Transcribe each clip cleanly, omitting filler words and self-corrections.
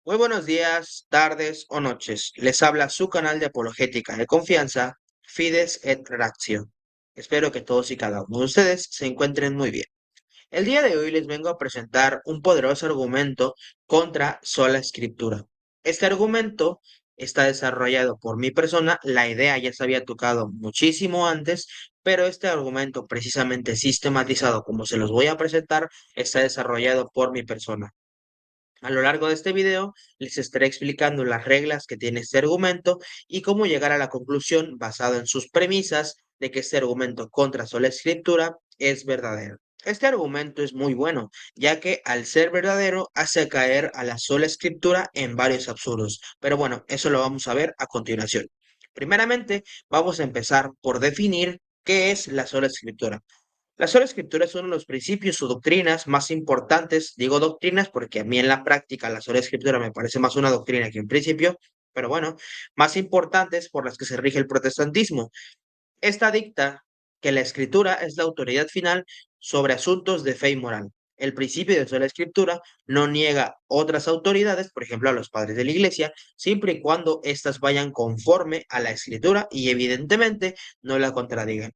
Muy buenos días, tardes o noches. Les habla su canal de apologética de confianza, Fides et Ratio. Espero que todos y cada uno de ustedes se encuentren muy bien. El día de hoy les vengo a presentar un poderoso argumento contra sola escritura. Este argumento está desarrollado por mi persona, la idea ya se había tocado muchísimo antes, pero este argumento precisamente sistematizado como se los voy a presentar está desarrollado por mi persona. A lo largo de este video les estaré explicando las reglas que tiene este argumento y cómo llegar a la conclusión basado en sus premisas de que este argumento contra sola escritura es verdadero. Este argumento es muy bueno, ya que al ser verdadero hace caer a la sola escritura en varios absurdos. Pero bueno, eso lo vamos a ver a continuación. Primeramente, vamos a empezar por definir qué es la sola escritura. La sola escritura es uno de los principios o doctrinas más importantes. Digo doctrinas porque a mí en la práctica la sola escritura me parece más una doctrina que un principio, pero bueno, más importantes por las que se rige el protestantismo. Esta dicta que la escritura es la autoridad final sobre asuntos de fe y moral. El principio de sola escritura no niega otras autoridades, por ejemplo a los padres de la iglesia, siempre y cuando éstas vayan conforme a la escritura y evidentemente no la contradigan.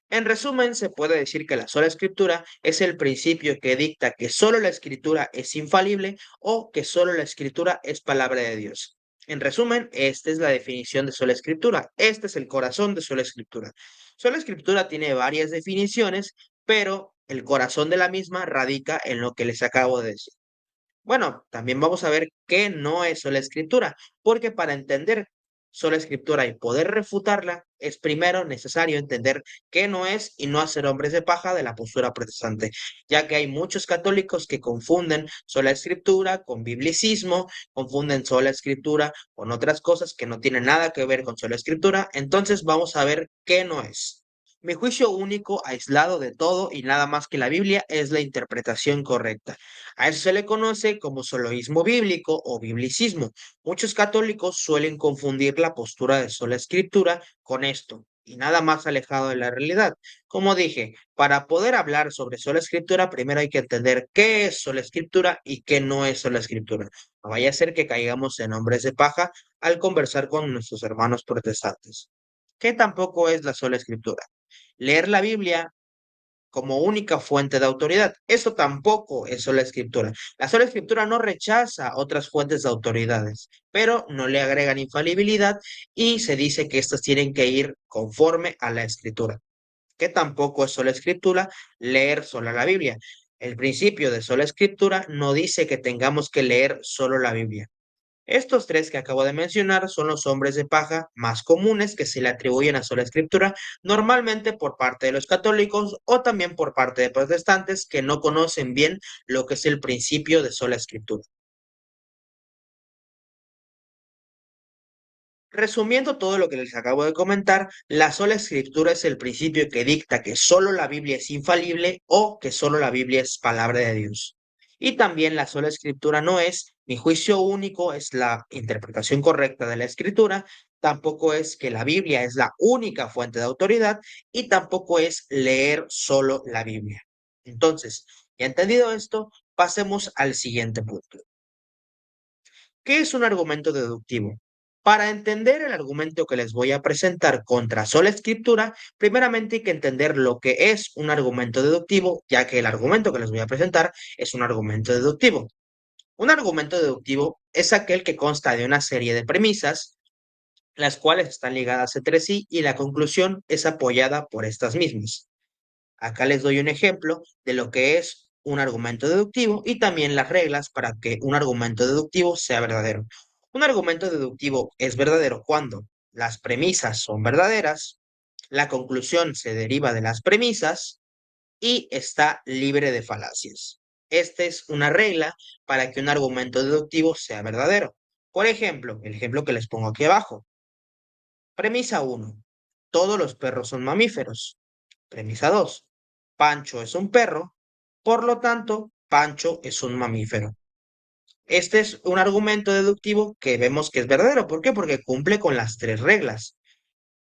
En resumen, se puede decir que la sola escritura es el principio que dicta que solo la escritura es infalible o que solo la escritura es palabra de Dios. En resumen, esta es la definición de sola escritura. Este es el corazón de sola escritura. Sola escritura tiene varias definiciones, pero el corazón de la misma radica en lo que les acabo de decir. Bueno, también vamos a ver qué no es sola escritura, porque para entender sola escritura y poder refutarla, es primero necesario entender qué no es y no hacer hombres de paja de la postura protestante, ya que hay muchos católicos que confunden sola escritura con biblicismo, confunden sola escritura con otras cosas que no tienen nada que ver con sola escritura, entonces vamos a ver qué no es. Mi juicio único, aislado de todo y nada más que la Biblia, es la interpretación correcta. A eso se le conoce como soloísmo bíblico o biblicismo. Muchos católicos suelen confundir la postura de sola escritura con esto, y nada más alejado de la realidad. Como dije, para poder hablar sobre sola escritura, primero hay que entender qué es sola escritura y qué no es sola escritura. No vaya a ser que caigamos en hombres de paja al conversar con nuestros hermanos protestantes. ¿Qué tampoco es la sola escritura? Leer la Biblia como única fuente de autoridad. Eso tampoco es sola escritura. La sola escritura no rechaza otras fuentes de autoridades, pero no le agregan infalibilidad y se dice que éstas tienen que ir conforme a la escritura, que tampoco es sola escritura leer sola la Biblia. El principio de sola escritura no dice que tengamos que leer solo la Biblia. Estos tres que acabo de mencionar son los hombres de paja más comunes que se le atribuyen a sola escritura, normalmente por parte de los católicos o también por parte de protestantes que no conocen bien lo que es el principio de sola escritura. Resumiendo todo lo que les acabo de comentar, la sola escritura es el principio que dicta que solo la Biblia es infalible o que solo la Biblia es palabra de Dios. Y también la sola escritura no es, mi juicio único es la interpretación correcta de la escritura, tampoco es que la Biblia es la única fuente de autoridad y tampoco es leer solo la Biblia. Entonces, ya entendido esto, pasemos al siguiente punto. ¿Qué es un argumento deductivo? Para entender el argumento que les voy a presentar contra sola escritura, primeramente hay que entender lo que es un argumento deductivo, ya que el argumento que les voy a presentar es un argumento deductivo. Un argumento deductivo es aquel que consta de una serie de premisas, las cuales están ligadas entre sí y la conclusión es apoyada por estas mismas. Acá les doy un ejemplo de lo que es un argumento deductivo y también las reglas para que un argumento deductivo sea verdadero. Un argumento deductivo es verdadero cuando las premisas son verdaderas, la conclusión se deriva de las premisas y está libre de falacias. Esta es una regla para que un argumento deductivo sea verdadero. Por ejemplo, el ejemplo que les pongo aquí abajo. Premisa uno: todos los perros son mamíferos. Premisa 2: Pancho es un perro, por lo tanto, Pancho es un mamífero. Este es un argumento deductivo que vemos que es verdadero. ¿Por qué? Porque cumple con las tres reglas.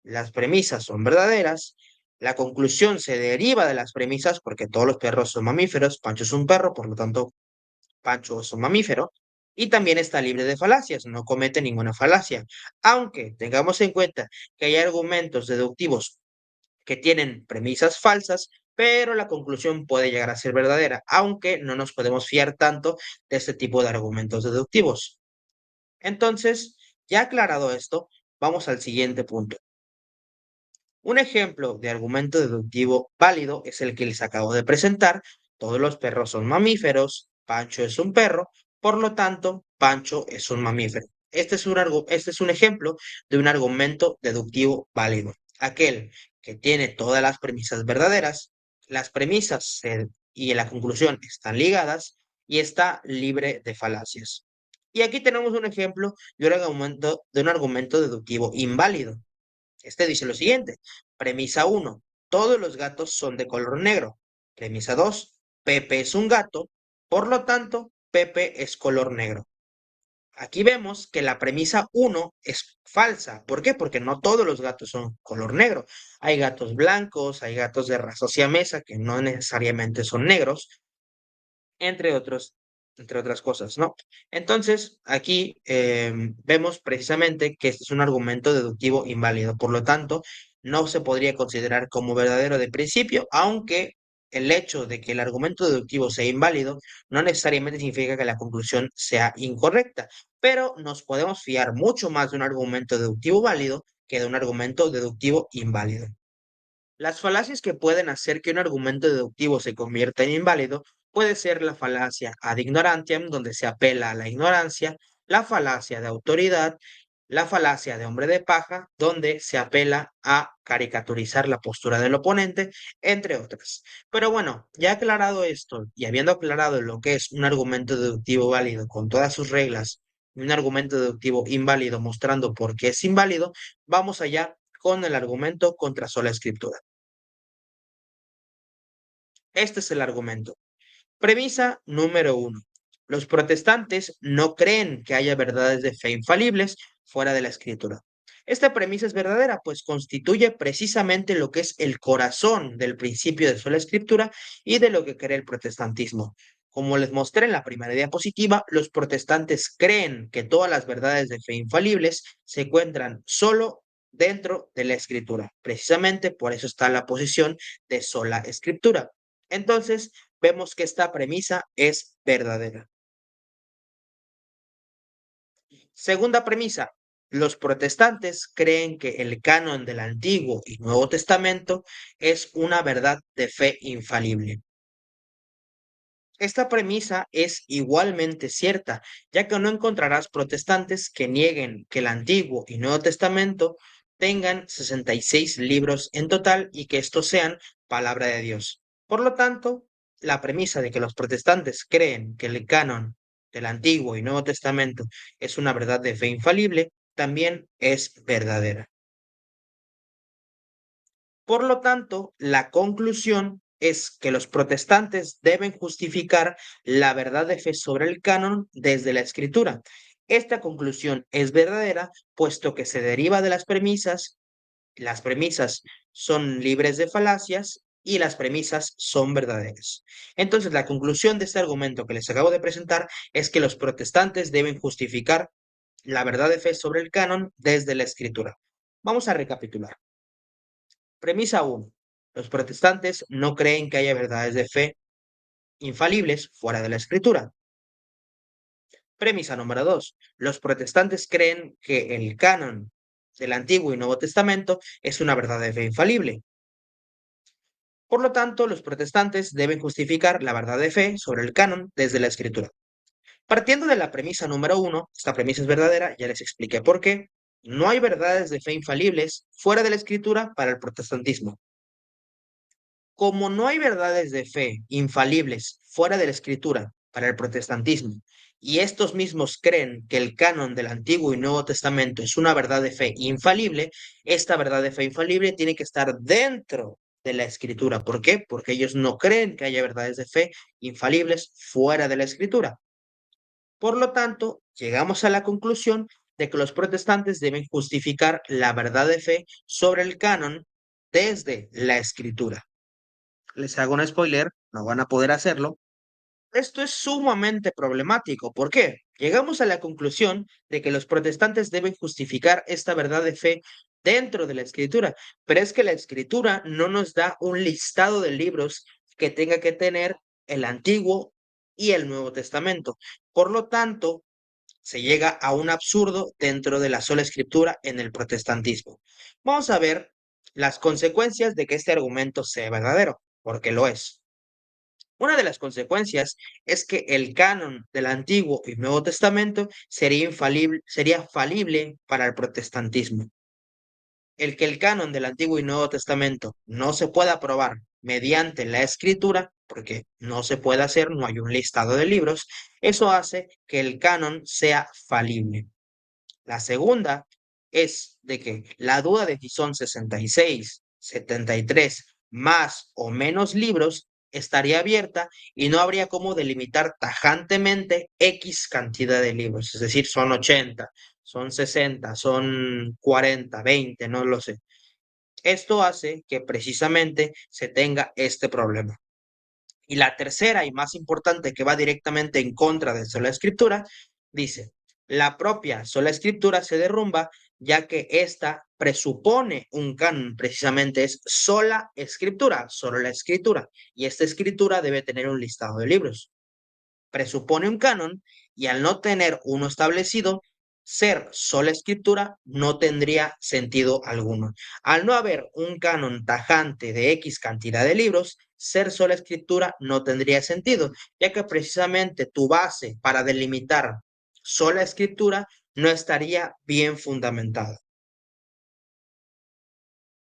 Las premisas son verdaderas, la conclusión se deriva de las premisas porque todos los perros son mamíferos, Pancho es un perro, por lo tanto, Pancho es un mamífero, y también está libre de falacias, no comete ninguna falacia. Aunque tengamos en cuenta que hay argumentos deductivos que tienen premisas falsas, pero la conclusión puede llegar a ser verdadera, aunque no nos podemos fiar tanto de este tipo de argumentos deductivos. Entonces, ya aclarado esto, vamos al siguiente punto. Un ejemplo de argumento deductivo válido es el que les acabo de presentar. Todos los perros son mamíferos, Pancho es un perro, por lo tanto, Pancho es un mamífero. Este es un ejemplo de un argumento deductivo válido. Aquel que tiene todas las premisas verdaderas, las y la conclusión están ligadas y está libre de falacias. Y aquí tenemos un ejemplo de un argumento deductivo inválido. Este dice lo siguiente. Premisa uno, todos los gatos son de color negro. Premisa 2, Pepe es un gato, por lo tanto, Pepe es color negro. Aquí vemos que la premisa uno es falsa. ¿Por qué? Porque no todos los gatos son color negro. Hay gatos blancos, hay gatos de raza siamesa que no necesariamente son negros, entre otros, entre otras cosas, ¿no? Entonces, aquí vemos precisamente que este es un argumento deductivo inválido, por lo tanto, no se podría considerar como verdadero de principio, aunque el hecho de que el argumento deductivo sea inválido no necesariamente significa que la conclusión sea incorrecta, pero nos podemos fiar mucho más de un argumento deductivo válido que de un argumento deductivo inválido. Las falacias que pueden hacer que un argumento deductivo se convierta en inválido puede ser la falacia ad ignorantiam, donde se apela a la ignorancia, la falacia de autoridad, la falacia de hombre de paja, donde se apela a caricaturizar la postura del oponente, entre otras. Pero bueno, ya aclarado esto y habiendo aclarado lo que es un argumento deductivo válido con todas sus reglas y un argumento deductivo inválido mostrando por qué es inválido, vamos allá con el argumento contra sola escritura. Este es el argumento. Premisa número uno. Los protestantes no creen que haya verdades de fe infalibles fuera de la escritura. Esta premisa es verdadera, pues constituye precisamente lo que es el corazón del principio de sola escritura y de lo que cree el protestantismo. Como les mostré en la primera diapositiva, los protestantes creen que todas las verdades de fe infalibles se encuentran solo dentro de la escritura. Precisamente por eso está la posición de sola escritura. Entonces, vemos que esta premisa es verdadera. Segunda premisa, los protestantes creen que el canon del Antiguo y Nuevo Testamento es una verdad de fe infalible. Esta premisa es igualmente cierta, ya que no encontrarás protestantes que nieguen que el Antiguo y Nuevo Testamento tengan 66 libros en total y que estos sean palabra de Dios. Por lo tanto, la premisa de que los protestantes creen que el canon del Antiguo y Nuevo Testamento es una verdad de fe infalible también es verdadera. Por lo tanto, la conclusión es que los protestantes deben justificar la verdad de fe sobre el canon desde la escritura. Esta conclusión es verdadera, puesto que se deriva de las premisas son libres de falacias y las premisas son verdaderas. Entonces, la conclusión de este argumento que les acabo de presentar es que los protestantes deben justificar la verdad de fe sobre el canon desde la escritura. Vamos a recapitular. Premisa uno. Los protestantes no creen que haya verdades de fe infalibles fuera de la escritura. Premisa número 2. Los protestantes creen que el canon del Antiguo y Nuevo Testamento es una verdad de fe infalible. Por lo tanto, los protestantes deben justificar la verdad de fe sobre el canon desde la escritura. Partiendo de la premisa número 1, esta premisa es verdadera, ya les expliqué por qué. No hay verdades de fe infalibles fuera de la escritura para el protestantismo. Como no hay verdades de fe infalibles fuera de la escritura para el protestantismo, y estos mismos creen que el canon del Antiguo y Nuevo Testamento es una verdad de fe infalible, esta verdad de fe infalible tiene que estar dentro de la escritura. ¿Por qué? Porque ellos no creen que haya verdades de fe infalibles fuera de la escritura. Por lo tanto, llegamos a la conclusión de que los protestantes deben justificar la verdad de fe sobre el canon desde la escritura. Les hago un spoiler, no van a poder hacerlo. Esto es sumamente problemático. ¿Por qué? Llegamos a la conclusión de que los protestantes deben justificar esta verdad de fe dentro de la escritura, pero es que la escritura no nos da un listado de libros que tenga que tener el Antiguo y el Nuevo Testamento. Por lo tanto, se llega a un absurdo dentro de la sola escritura en el protestantismo. Vamos a ver las consecuencias de que este argumento sea verdadero, porque lo es. Una de las consecuencias es que el canon del Antiguo y Nuevo Testamento sería falible para el protestantismo. El que el canon del Antiguo y Nuevo Testamento no se pueda probar mediante la escritura, porque no se puede hacer, no hay un listado de libros, eso hace que el canon sea falible. La segunda es de que la duda de si son 66, 73 más o menos libros estaría abierta y no habría cómo delimitar tajantemente X cantidad de libros, es decir, son 80, son 60, son 40, 20, no lo sé. Esto hace que precisamente se tenga este problema. Y la tercera y más importante, que va directamente en contra de sola escritura, dice, la propia sola escritura se derrumba ya que ésta presupone un canon, precisamente es sola escritura, solo la escritura, y esta escritura debe tener un listado de libros. Presupone un canon y al no tener uno establecido, ser sola escritura no tendría sentido alguno. Al no haber un canon tajante de X cantidad de libros, ser sola escritura no tendría sentido, ya que precisamente tu base para delimitar sola escritura no estaría bien fundamentada.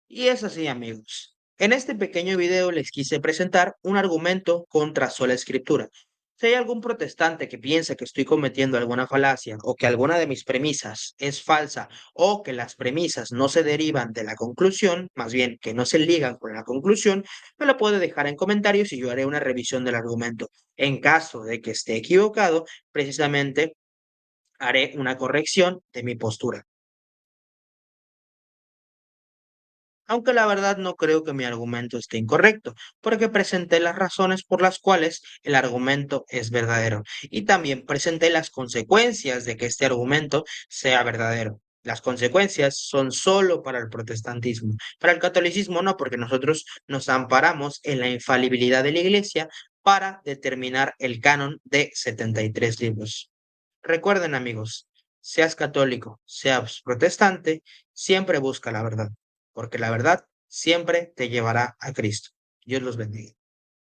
Y es así, amigos. En este pequeño video les quise presentar un argumento contra sola escritura. Si hay algún protestante que piensa que estoy cometiendo alguna falacia o que alguna de mis premisas es falsa o que las premisas no se derivan de la conclusión, más bien que no se ligan con la conclusión, me lo puede dejar en comentarios y yo haré una revisión del argumento. En caso de que esté equivocado, precisamente haré una corrección de mi postura. Aunque la verdad no creo que mi argumento esté incorrecto, porque presenté las razones por las cuales el argumento es verdadero y también presenté las consecuencias de que este argumento sea verdadero. Las consecuencias son solo para el protestantismo, para el catolicismo no, porque nosotros nos amparamos en la infalibilidad de la Iglesia para determinar el canon de 73 libros. Recuerden, amigos, seas católico, seas protestante, siempre busca la verdad, porque la verdad siempre te llevará a Cristo. Dios los bendiga.